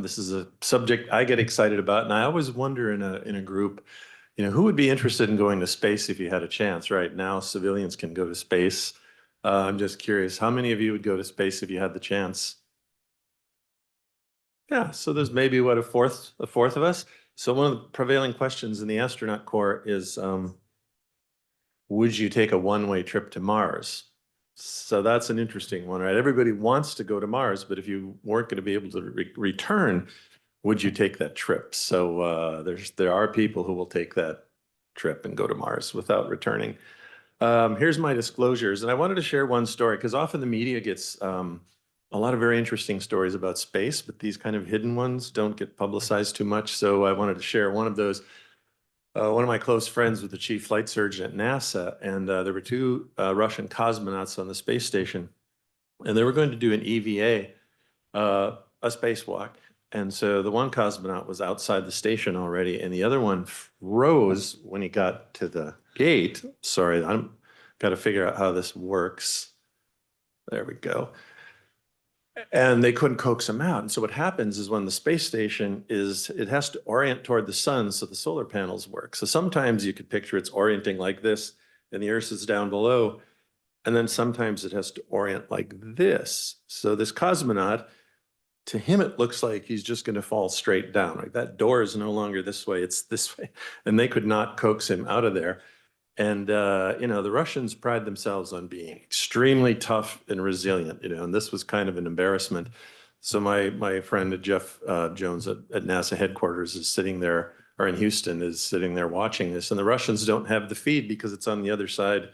This is a subject I get excited about, and I always wonder in a group, who would be interested in going to space if you had a chance? Right now, civilians can go to space. I'm just curious, how many of you would go to space if you had the chance? Yeah, so there's maybe what a fourth of us. So one of the prevailing questions in the astronaut corps is, would you take a one-way trip to Mars? So that's an interesting one, right? Everybody wants to go to Mars, but if you weren't going to be able to return, would you take that trip? So there are people who will take that trip and go to Mars without returning. Here's my disclosures, and I wanted to share one story because often the media gets a lot of very interesting stories about space, but these kind of hidden ones don't get publicized too much. So I wanted to share one of those. One of my close friends was the chief flight surgeon at NASA, and there were two Russian cosmonauts on the space station, and they were going to do an EVA, a spacewalk. And so the one cosmonaut was outside the station already, and the other one froze when he got to the gate. Sorry, I'm got to figure out how this works. There we go. And they couldn't coax him out. And so what happens is when the space station it has to orient toward the sun so the solar panels work. So sometimes you could picture it's orienting like this and the Earth is down below. And then sometimes it has to orient like this. So this cosmonaut, to him, it looks like he's just going to fall straight down. Like that door is no longer this way, it's this way. And they could not coax him out of there. And the Russians pride themselves on being extremely tough and resilient, and this was kind of an embarrassment. So my friend Jeff Jones at NASA headquarters is sitting there, or in Houston, is sitting there watching this. And the Russians don't have the feed because it's on the other side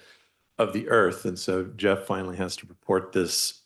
of the Earth. And so Jeff finally has to report this